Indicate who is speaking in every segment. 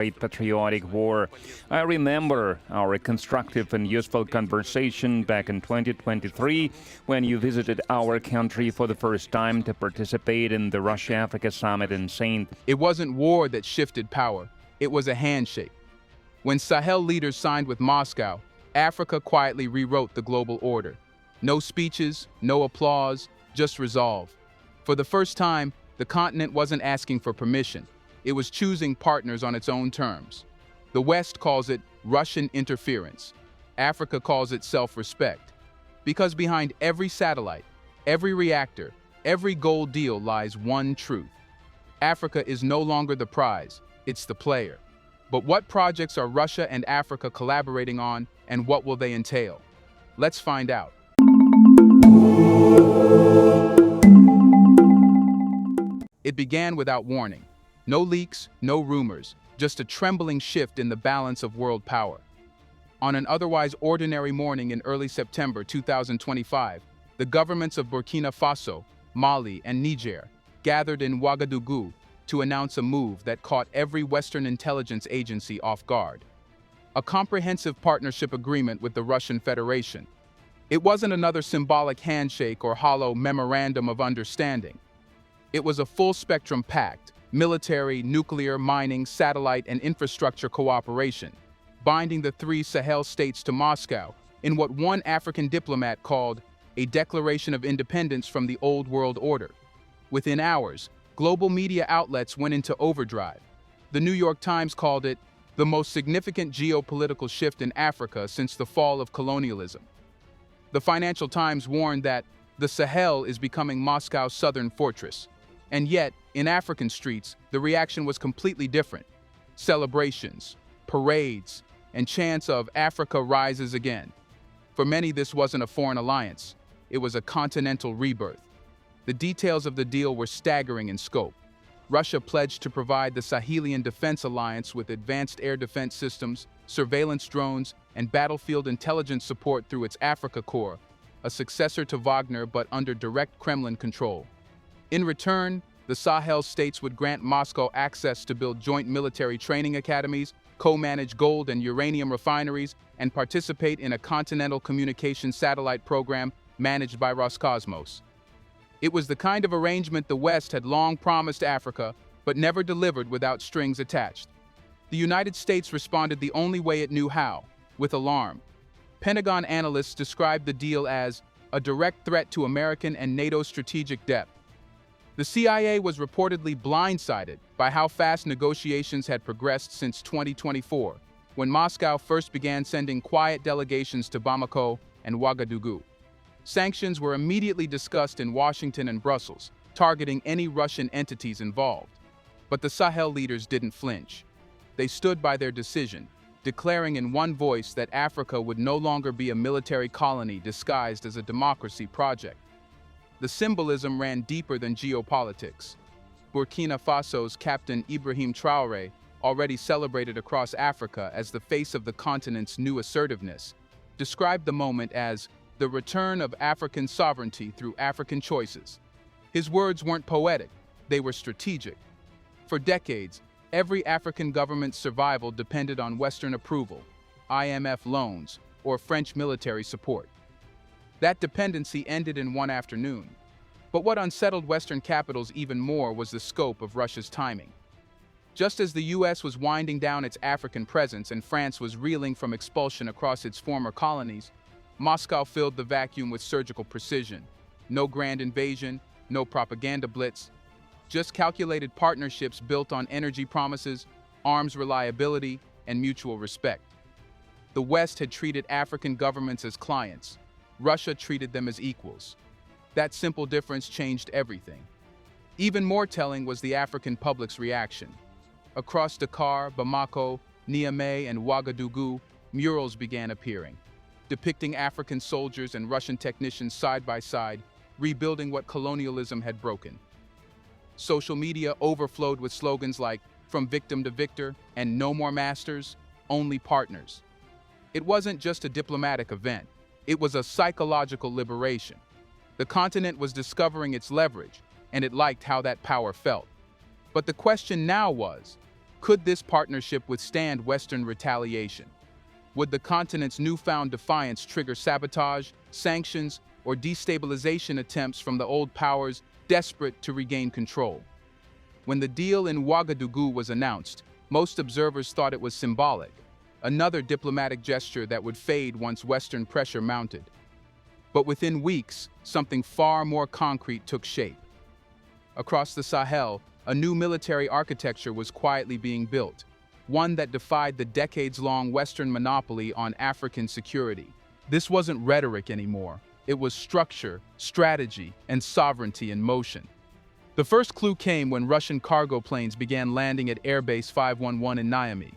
Speaker 1: great patriotic war. I remember our constructive and useful conversation back in 2023 when you visited our country for the first time to participate in the Russia-Africa Summit in St.
Speaker 2: It wasn't war that shifted power, it was a handshake. When Sahel leaders signed with Moscow, Africa quietly rewrote the global order. No speeches, no applause, just resolve. For the first time, the continent wasn't asking for permission. It was choosing partners on its own terms. The West calls it Russian interference. Africa calls it self-respect. Because behind every satellite, every reactor, every gold deal lies one truth. Africa is no longer the prize, it's the player. But what projects are Russia and Africa collaborating on, and what will they entail? Let's find out. It began without warning. No leaks, no rumors, just a trembling shift in the balance of world power. On an otherwise ordinary morning in early September 2025, the governments of Burkina Faso, Mali, and Niger gathered in Ouagadougou to announce a move that caught every Western intelligence agency off guard. A comprehensive partnership agreement with the Russian Federation. It wasn't another symbolic handshake or hollow memorandum of understanding. It was a full-spectrum pact, military, nuclear, mining, satellite, and infrastructure cooperation, binding the three Sahel states to Moscow in what one African diplomat called a declaration of independence from the old world order. Within hours, global media outlets went into overdrive. The New York Times called it the most significant geopolitical shift in Africa since the fall of colonialism. The Financial Times warned that the Sahel is becoming Moscow's southern fortress. And yet, in African streets, the reaction was completely different. Celebrations, parades, and chants of Africa rises again. For many, this wasn't a foreign alliance. It was a continental rebirth. The details of the deal were staggering in scope. Russia pledged to provide the Sahelian Defense Alliance with advanced air defense systems, surveillance drones, and battlefield intelligence support through its Africa Corps, a successor to Wagner but under direct Kremlin control. In return, the Sahel states would grant Moscow access to build joint military training academies, co-manage gold and uranium refineries, and participate in a continental communications satellite program managed by Roscosmos. It was the kind of arrangement the West had long promised Africa, but never delivered without strings attached. The United States responded the only way it knew how, with alarm. Pentagon analysts described the deal as a direct threat to American and NATO strategic depth. The CIA was reportedly blindsided by how fast negotiations had progressed since 2024, when Moscow first began sending quiet delegations to Bamako and Ouagadougou. Sanctions were immediately discussed in Washington and Brussels, targeting any Russian entities involved. But the Sahel leaders didn't flinch. They stood by their decision, declaring in one voice that Africa would no longer be a military colony disguised as a democracy project. The symbolism ran deeper than geopolitics. Burkina Faso's Captain Ibrahim Traore, already celebrated across Africa as the face of the continent's new assertiveness, described the moment as the return of African sovereignty through African choices. His words weren't poetic, they were strategic. For decades, every African government's survival depended on Western approval, IMF loans, or French military support. That dependency ended in one afternoon. But what unsettled Western capitals even more was the scope of Russia's timing. Just as the US was winding down its African presence and France was reeling from expulsion across its former colonies, Moscow filled the vacuum with surgical precision. No grand invasion, no propaganda blitz, just calculated partnerships built on energy promises, arms reliability, and mutual respect. The West had treated African governments as clients. Russia treated them as equals. That simple difference changed everything. Even more telling was the African public's reaction. Across Dakar, Bamako, Niamey, and Ouagadougou, murals began appearing, depicting African soldiers and Russian technicians side by side, rebuilding what colonialism had broken. Social media overflowed with slogans like "From victim to victor" and "No more masters, only partners." It wasn't just a diplomatic event. It was a psychological liberation. The continent was discovering its leverage, and it liked how that power felt. But the question now was, Could this partnership withstand Western retaliation? Would the continent's newfound defiance trigger sabotage, sanctions, or destabilization attempts from the old powers desperate to regain control? When the deal in Ouagadougou was announced, most observers thought it was symbolic, another diplomatic gesture that would fade once Western pressure mounted. But within weeks, something far more concrete took shape. Across the Sahel, a new military architecture was quietly being built, one that defied the decades-long Western monopoly on African security. This wasn't rhetoric anymore. It was structure, strategy, and sovereignty in motion. The first clue came when Russian cargo planes began landing at Airbase 511 in Niamey.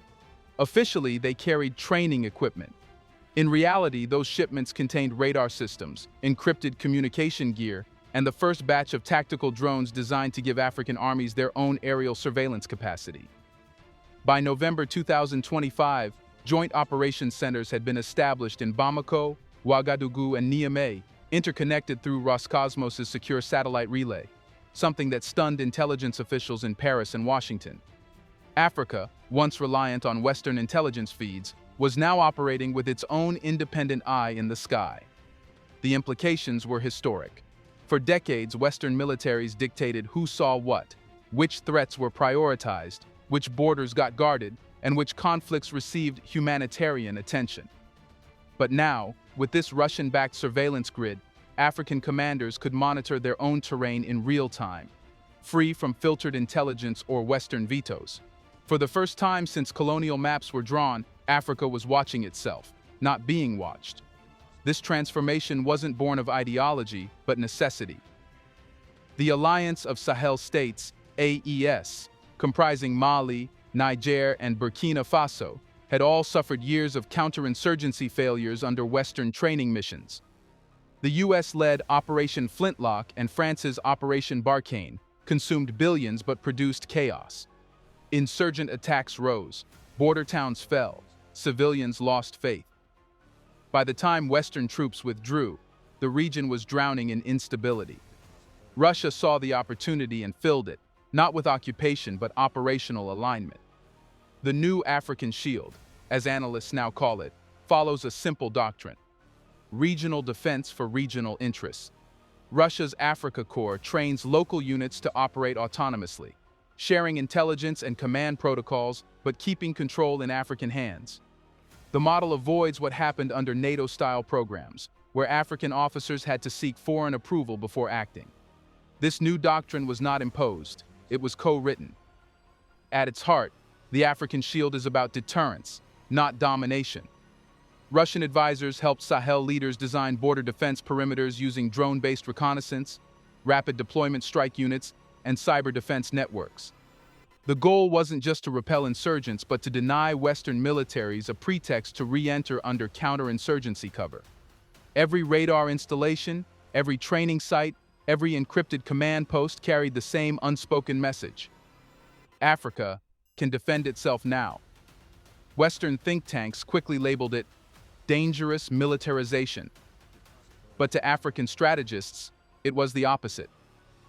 Speaker 2: Officially, they carried training equipment. In reality, those shipments contained radar systems, encrypted communication gear, and the first batch of tactical drones designed to give African armies their own aerial surveillance capacity. By November 2025, joint operations centers had been established in Bamako, Ouagadougou, and Niamey, interconnected through Roscosmos's secure satellite relay, something that stunned intelligence officials in Paris and Washington. Africa, once reliant on Western intelligence feeds, was now operating with its own independent eye in the sky. The implications were historic. For decades, Western militaries dictated who saw what, which threats were prioritized, which borders got guarded, and which conflicts received humanitarian attention. But now, with this Russian-backed surveillance grid, African commanders could monitor their own terrain in real time, free from filtered intelligence or Western vetoes. For the first time since colonial maps were drawn, Africa was watching itself, not being watched. This transformation wasn't born of ideology, but necessity. The Alliance of Sahel States, AES, comprising Mali, Niger, and Burkina Faso, had all suffered years of counterinsurgency failures under Western training missions. The US-led Operation Flintlock and France's Operation Barkhane consumed billions but produced chaos. Insurgent attacks rose, border towns fell, civilians lost faith. By the time Western troops withdrew, the region was drowning in instability. Russia saw the opportunity and filled it, not with occupation but operational alignment. The new African Shield, as analysts now call it, follows a simple doctrine: regional defense for regional interests. Russia's Africa Corps trains local units to operate autonomously, sharing intelligence and command protocols but keeping control in African hands. The model avoids what happened under NATO-style programs, where African officers had to seek foreign approval before acting. This new doctrine was not imposed, it was co-written. At its heart, the African Shield is about deterrence, not domination. Russian advisors helped Sahel leaders design border defense perimeters using drone-based reconnaissance, rapid deployment strike units, and cyber defense networks. The goal wasn't just to repel insurgents, but to deny Western militaries a pretext to re-enter under counterinsurgency cover. Every radar installation, every training site, every encrypted command post carried the same unspoken message: Africa can defend itself now. Western think tanks quickly labeled it dangerous militarization. But to African strategists, it was the opposite: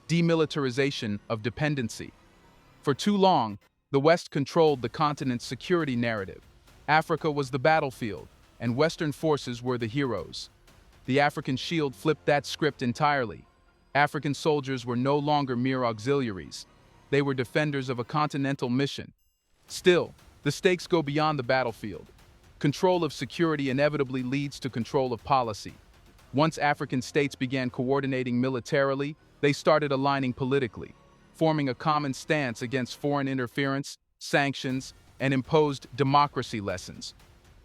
Speaker 2: demilitarization of dependency. For too long, the West controlled the continent's security narrative. Africa was the battlefield, and Western forces were the heroes. The African Shield flipped that script entirely. African soldiers were no longer mere auxiliaries. They were defenders of a continental mission. Still, the stakes go beyond the battlefield. Control of security inevitably leads to control of policy. Once African states began coordinating militarily, they started aligning politically, forming a common stance against foreign interference, sanctions, and imposed democracy lessons.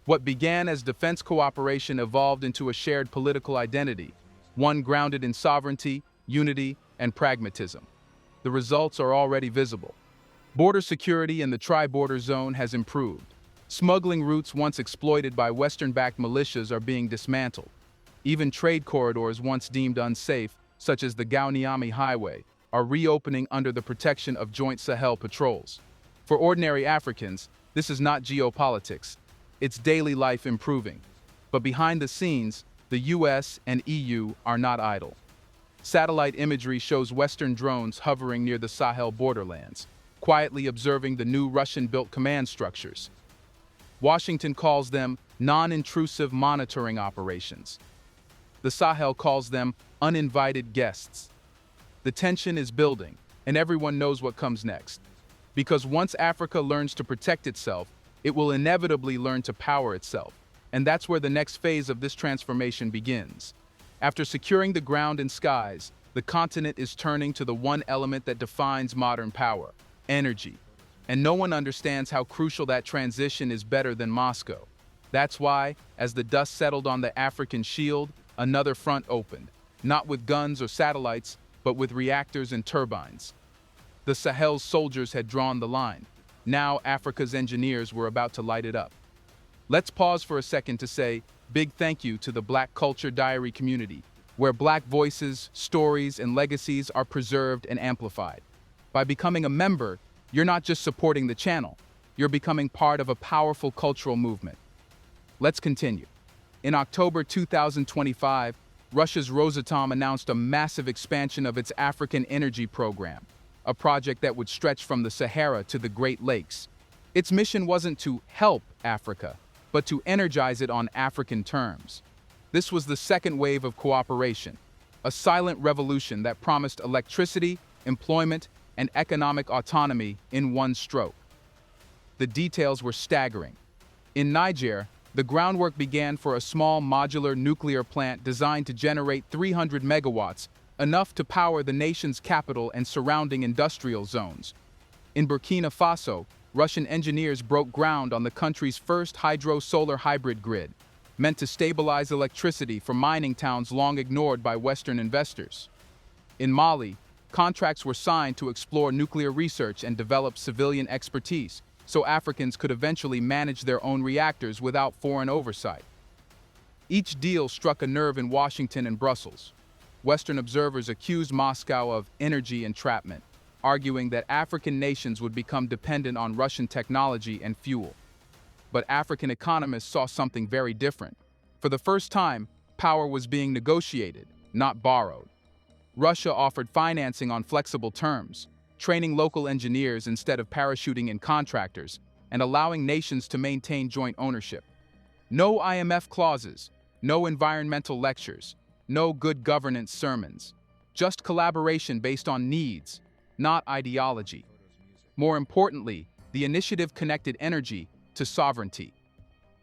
Speaker 2: What began as defense cooperation evolved into a shared political identity, one grounded in sovereignty, unity, and pragmatism. The results are already visible. Border security in the tri-border zone has improved. Smuggling routes once exploited by Western-backed militias are being dismantled. Even trade corridors once deemed unsafe, such as the Gao-Niamey Highway, are reopening under the protection of joint Sahel patrols. For ordinary Africans, this is not geopolitics. It's daily life improving. But behind the scenes, the US and EU are not idle. Satellite imagery shows Western drones hovering near the Sahel borderlands. quietly observing the new Russian-built command structures. Washington calls them non-intrusive monitoring operations. The Sahel calls them uninvited guests. The tension is building, and everyone knows what comes next. Because once Africa learns to protect itself, it will inevitably learn to power itself. And that's where the next phase of this transformation begins. After securing the ground and skies, the continent is turning to the one element that defines modern power: energy. And no one understands how crucial that transition is better than Moscow. That's why, as the dust settled on the African shield, another front opened, not with guns or satellites, but with reactors and turbines. The Sahel's soldiers had drawn the line. Now Africa's engineers were about to light it up. Let's pause for a second to say big thank you to the Black Culture Diary community, where Black voices, stories, and legacies are preserved and amplified. By becoming a member, you're not just supporting the channel, you're becoming part of a powerful cultural movement. Let's continue. In October 2025, Russia's Rosatom announced a massive expansion of its African energy program, a project that would stretch from the Sahara to the Great Lakes. Its mission wasn't to help Africa, but to energize it on African terms. This was the second wave of cooperation, a silent revolution that promised electricity, employment, and economic autonomy in one stroke. The details were staggering. In Niger, the groundwork began for a small modular nuclear plant designed to generate 300 megawatts, enough to power the nation's capital and surrounding industrial zones. In Burkina Faso, Russian engineers broke ground on the country's first hydro-solar hybrid grid, meant to stabilize electricity for mining towns long ignored by Western investors. In Mali, contracts were signed to explore nuclear research and develop civilian expertise, so Africans could eventually manage their own reactors without foreign oversight. Each deal struck a nerve in Washington and Brussels. Western observers accused Moscow of energy entrapment, arguing that African nations would become dependent on Russian technology and fuel. But African economists saw something very different. For the first time, power was being negotiated, not borrowed. Russia offered financing on flexible terms, training local engineers instead of parachuting in contractors, and allowing nations to maintain joint ownership. No IMF clauses, no environmental lectures, no good governance sermons. Just collaboration based on needs, not ideology. More importantly, the initiative connected energy to sovereignty.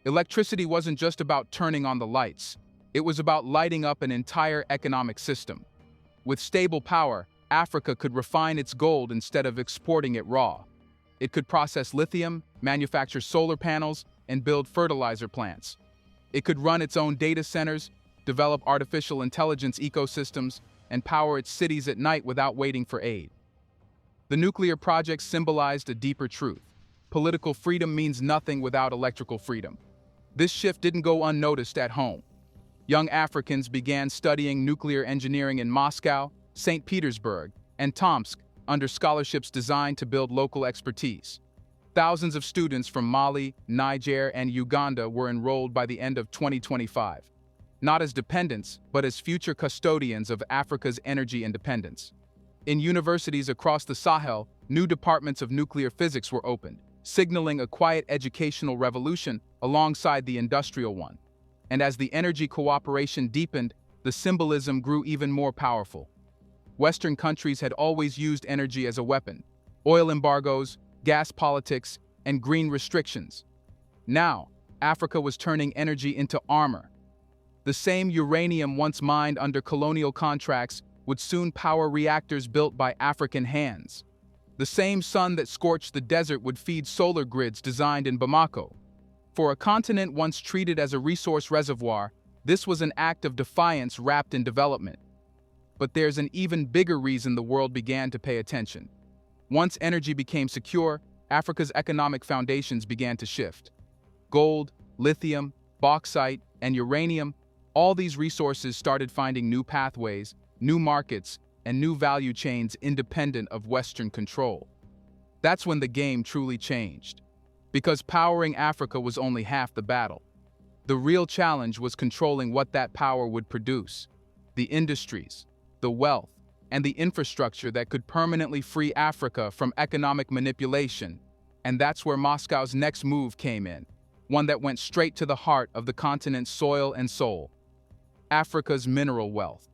Speaker 2: Electricity wasn't just about turning on the lights, it was about lighting up an entire economic system. With stable power, Africa could refine its gold instead of exporting it raw. It could process lithium, manufacture solar panels, and build fertilizer plants. It could run its own data centers, develop artificial intelligence ecosystems, and power its cities at night without waiting for aid. The nuclear project symbolized a deeper truth. Political freedom means nothing without electrical freedom. This shift didn't go unnoticed at home. Young Africans began studying nuclear engineering in Moscow, St. Petersburg, and Tomsk under scholarships designed to build local expertise. Thousands of students from Mali, Niger, and Uganda were enrolled by the end of 2025, not as dependents, but as future custodians of Africa's energy independence. In universities across the Sahel, new departments of nuclear physics were opened, signaling a quiet educational revolution alongside the industrial one. And as the energy cooperation deepened, the symbolism grew even more powerful. Western countries had always used energy as a weapon: oil embargoes, gas politics, and green restrictions. Now, Africa was turning energy into armor. The same uranium once mined under colonial contracts would soon power reactors built by African hands. The same sun that scorched the desert would feed solar grids designed in Bamako. For a continent once treated as a resource reservoir, this was an act of defiance wrapped in development. But there's an even bigger reason the world began to pay attention. Once energy became secure, Africa's economic foundations began to shift. Gold, lithium, bauxite, and uranium, all these resources started finding new pathways, new markets, and new value chains independent of Western control. That's when the game truly changed. Because powering Africa was only half the battle. The real challenge was controlling what that power would produce: the industries, the wealth, and the infrastructure that could permanently free Africa from economic manipulation. And that's where Moscow's next move came in, one that went straight to the heart of the continent's soil and soul: Africa's mineral wealth.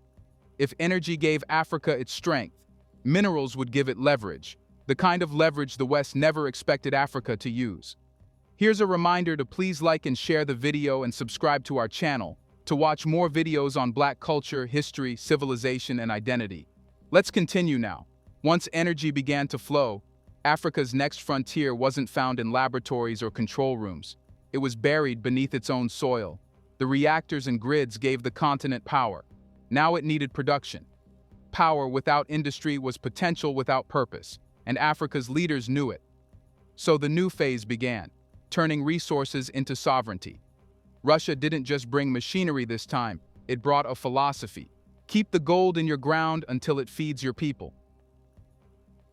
Speaker 2: If energy gave Africa its strength, minerals would give it leverage, the kind of leverage the West never expected Africa to use. Here's a reminder to please like and share the video and subscribe to our channel to watch more videos on Black culture, history, civilization, and identity. Let's continue now. Once energy began to flow, Africa's next frontier wasn't found in laboratories or control rooms. It was buried beneath its own soil. The reactors and grids gave the continent power. Now it needed production. Power without industry was potential without purpose, and Africa's leaders knew it. So the new phase began, turning resources into sovereignty. Russia didn't just bring machinery this time, it brought a philosophy. Keep the gold in your ground until it feeds your people.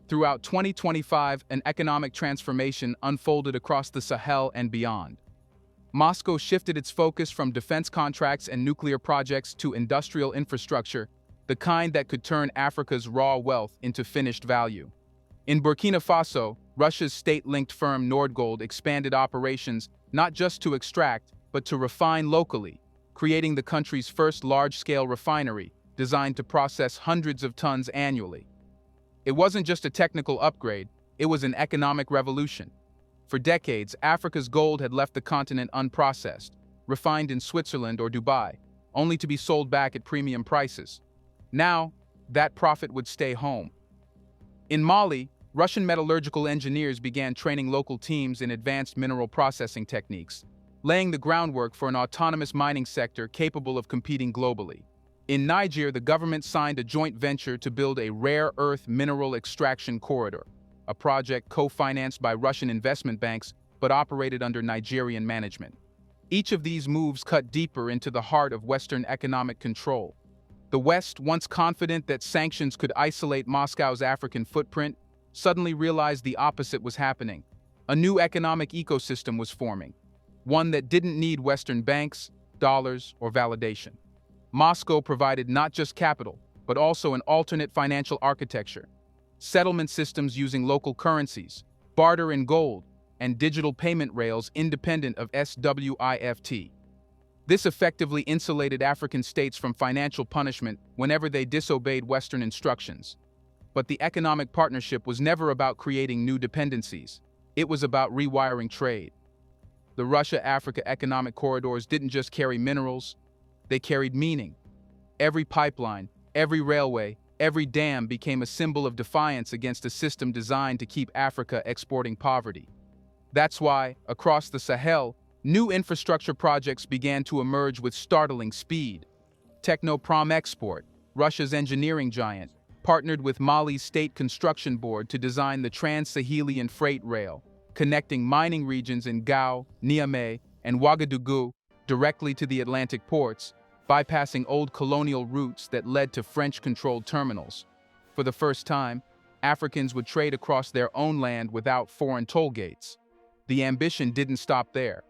Speaker 2: Throughout 2025, an economic transformation unfolded across the Sahel and beyond. Moscow shifted its focus from defense contracts and nuclear projects to industrial infrastructure, the kind that could turn Africa's raw wealth into finished value. In Burkina Faso, Russia's state-linked firm Nordgold expanded operations not just to extract, but to refine locally, creating the country's first large-scale refinery, designed to process hundreds of tons annually. It wasn't just a technical upgrade, it was an economic revolution. For decades, Africa's gold had left the continent unprocessed, refined in Switzerland or Dubai, only to be sold back at premium prices. Now, that profit would stay home. In Mali, Russian metallurgical engineers began training local teams in advanced mineral processing techniques, laying the groundwork for an autonomous mining sector capable of competing globally. In Niger, the government signed a joint venture to build a rare earth mineral extraction corridor, a project co-financed by Russian investment banks but operated under Nigerian management. Each of these moves cut deeper into the heart of Western economic control. The West, once confident that sanctions could isolate Moscow's African footprint, suddenly realized the opposite was happening. A new economic ecosystem was forming, one that didn't need Western banks, dollars, or validation. Moscow provided not just capital, but also an alternate financial architecture: settlement systems using local currencies, barter in gold, and digital payment rails independent of SWIFT. This effectively insulated African states from financial punishment whenever they disobeyed Western instructions. But the economic partnership was never about creating new dependencies. It was about rewiring trade. The Russia-Africa economic corridors didn't just carry minerals, they carried meaning. Every pipeline, every railway, every dam became a symbol of defiance against a system designed to keep Africa exporting poverty. That's why, across the Sahel, new infrastructure projects began to emerge with startling speed. Technoprom Export, Russia's engineering giant, partnered with Mali's State Construction Board to design the Trans-Sahelian Freight Rail, connecting mining regions in Gao, Niamey, and Ouagadougou directly to the Atlantic ports, bypassing old colonial routes that led to French-controlled terminals. For the first time, Africans would trade across their own land without foreign toll gates. The ambition didn't stop there.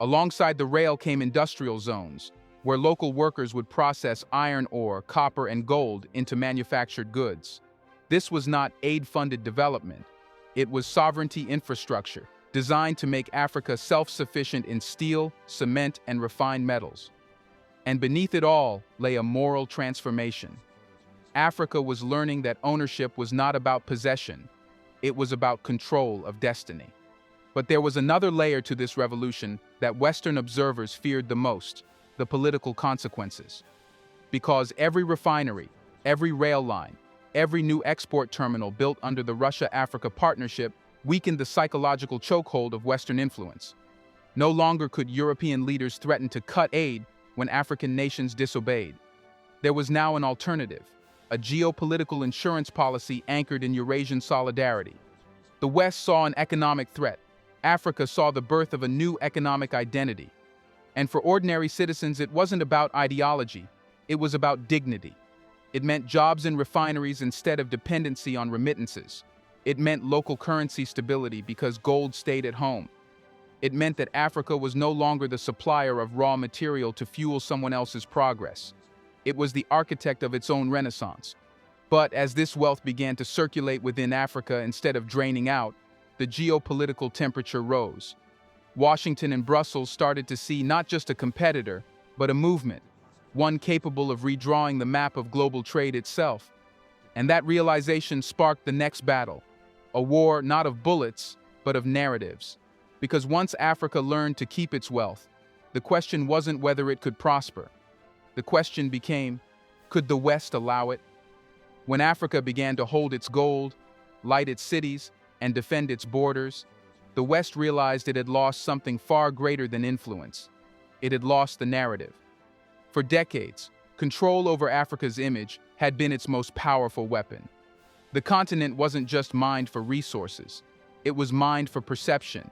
Speaker 2: Alongside the rail came industrial zones, where local workers would process iron ore, copper, and gold into manufactured goods. This was not aid-funded development. It was sovereignty infrastructure, designed to make Africa self-sufficient in steel, cement, and refined metals. And beneath it all lay a moral transformation. Africa was learning that ownership was not about possession, it was about control of destiny. But there was another layer to this revolution that Western observers feared the most: the political consequences. Because every refinery, every rail line, every new export terminal built under the Russia-Africa partnership weakened the psychological chokehold of Western influence. No longer could European leaders threaten to cut aid when African nations disobeyed. There was now an alternative: a geopolitical insurance policy anchored in Eurasian solidarity. The West saw an economic threat. Africa saw the birth of a new economic identity. And for ordinary citizens, it wasn't about ideology, it was about dignity. It meant jobs in refineries instead of dependency on remittances. It meant local currency stability because gold stayed at home. It meant that Africa was no longer the supplier of raw material to fuel someone else's progress. It was the architect of its own renaissance. But as this wealth began to circulate within Africa instead of draining out, the geopolitical temperature rose. Washington and Brussels started to see not just a competitor, but a movement, one capable of redrawing the map of global trade itself. And that realization sparked the next battle, a war not of bullets, but of narratives. Because once Africa learned to keep its wealth, the question wasn't whether it could prosper. The question became, could the West allow it? When Africa began to hold its gold, light its cities, and defend its borders, the West realized it had lost something far greater than influence. It had lost the narrative. For decades, control over Africa's image had been its most powerful weapon. The continent wasn't just mined for resources. It was mined for perception,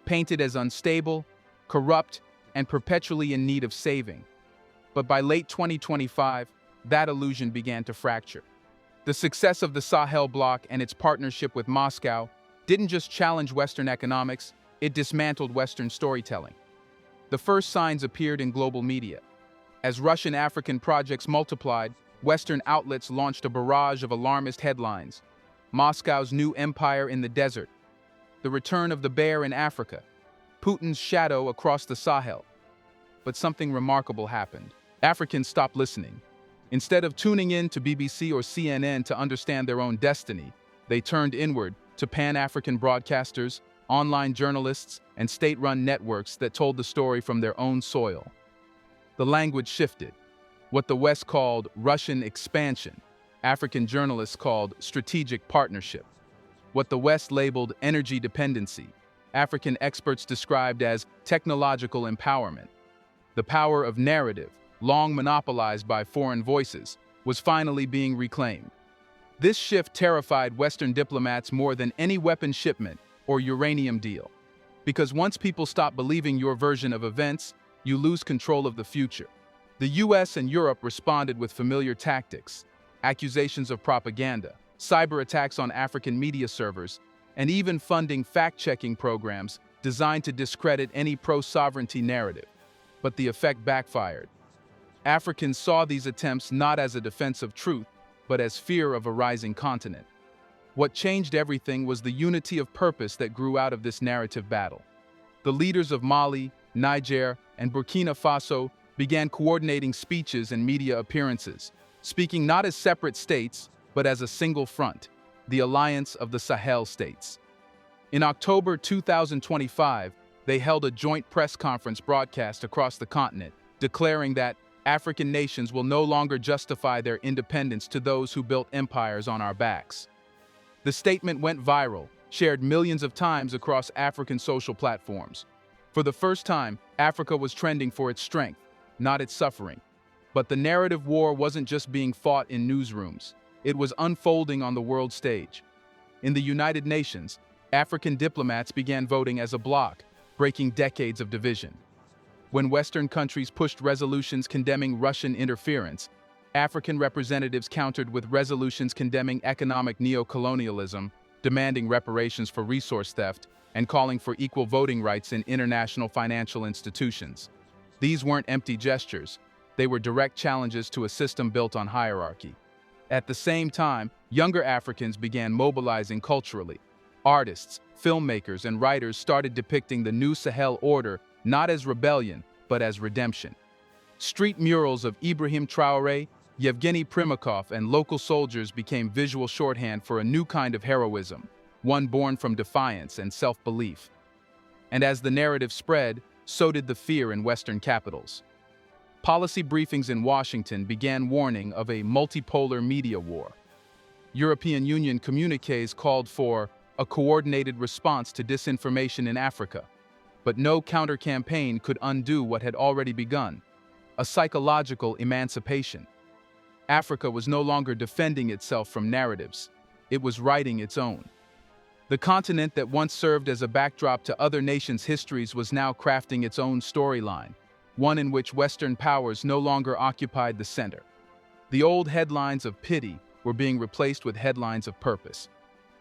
Speaker 2: painted as unstable, corrupt, and perpetually in need of saving. But by late 2025, that illusion began to fracture. The success of the Sahel bloc and its partnership with Moscow didn't just challenge Western economics, it dismantled Western storytelling. The first signs appeared in global media. As Russian-African projects multiplied, Western outlets launched a barrage of alarmist headlines. Moscow's new empire in the desert, the return of the bear in Africa, Putin's shadow across the Sahel. But something remarkable happened. Africans stopped listening. Instead of tuning in to BBC or CNN to understand their own destiny, they turned inward to Pan-African broadcasters, online journalists, and state-run networks that told the story from their own soil. The language shifted. What the West called Russian expansion, African journalists called strategic partnership. What the West labeled energy dependency, African experts described as technological empowerment. The power of narrative, long monopolized by foreign voices, was finally being reclaimed. This shift terrified Western diplomats more than any weapon shipment or uranium deal. Because once people stop believing your version of events, you lose control of the future. The US and Europe responded with familiar tactics, accusations of propaganda, cyber attacks on African media servers, and even funding fact-checking programs designed to discredit any pro-sovereignty narrative. But the effect backfired. Africans saw these attempts not as a defense of truth, but as fear of a rising continent. What changed everything was the unity of purpose that grew out of this narrative battle. The leaders of Mali, Niger, and Burkina Faso began coordinating speeches and media appearances, speaking not as separate states, but as a single front, the alliance of the Sahel states. In October 2025, they held a joint press conference broadcast across the continent, declaring that African nations will no longer justify their independence to those who built empires on our backs. The statement went viral, shared millions of times across African social platforms. For the first time, Africa was trending for its strength, not its suffering. But the narrative war wasn't just being fought in newsrooms. It was unfolding on the world stage. In the United Nations, African diplomats began voting as a bloc, breaking decades of division. When Western countries pushed resolutions condemning Russian interference, African representatives countered with resolutions condemning economic neocolonialism, demanding reparations for resource theft, and calling for equal voting rights in international financial institutions. These weren't empty gestures. They were direct challenges to a system built on hierarchy. At the same time, younger Africans began mobilizing culturally. Artists, filmmakers, and writers started depicting the new Sahel order not as rebellion, but as redemption. Street murals of Ibrahim Traore, Yevgeny Primakov, and local soldiers became visual shorthand for a new kind of heroism, one born from defiance and self-belief. And as the narrative spread, so did the fear in Western capitals. Policy briefings in Washington began warning of a multipolar media war. European Union communiques called for a coordinated response to disinformation in Africa. But no counter-campaign could undo what had already begun, a psychological emancipation. Africa was no longer defending itself from narratives. It was writing its own. The continent that once served as a backdrop to other nations' histories was now crafting its own storyline, one in which Western powers no longer occupied the center. The old headlines of pity were being replaced with headlines of purpose.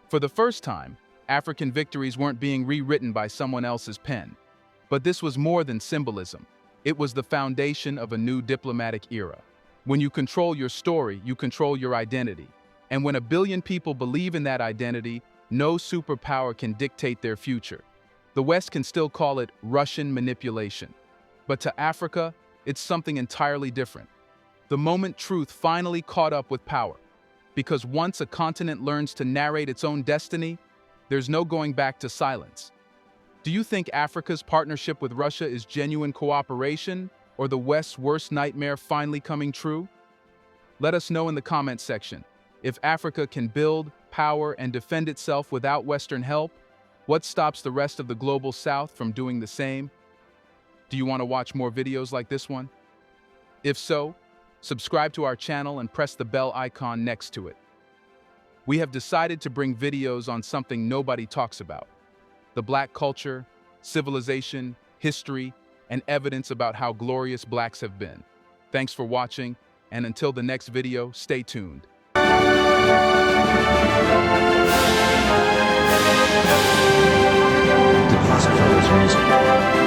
Speaker 2: For the first time, African victories weren't being rewritten by someone else's pen. But this was more than symbolism. It was the foundation of a new diplomatic era. When you control your story, you control your identity. And when a billion people believe in that identity, no superpower can dictate their future. The West can still call it Russian manipulation. But to Africa, it's something entirely different. The moment truth finally caught up with power. Because once a continent learns to narrate its own destiny, there's no going back to silence. Do you think Africa's partnership with Russia is genuine cooperation, or the West's worst nightmare finally coming true? Let us know in the comments section. If Africa can build, power, and defend itself without Western help, what stops the rest of the global South from doing the same? Do you want to watch more videos like this one? If so, subscribe to our channel and press the bell icon next to it. We have decided to bring videos on something nobody talks about: the Black culture, civilization, history, and evidence about how glorious Blacks have been. Thanks for watching, and until the next video, stay tuned.
Speaker 3: The classic music.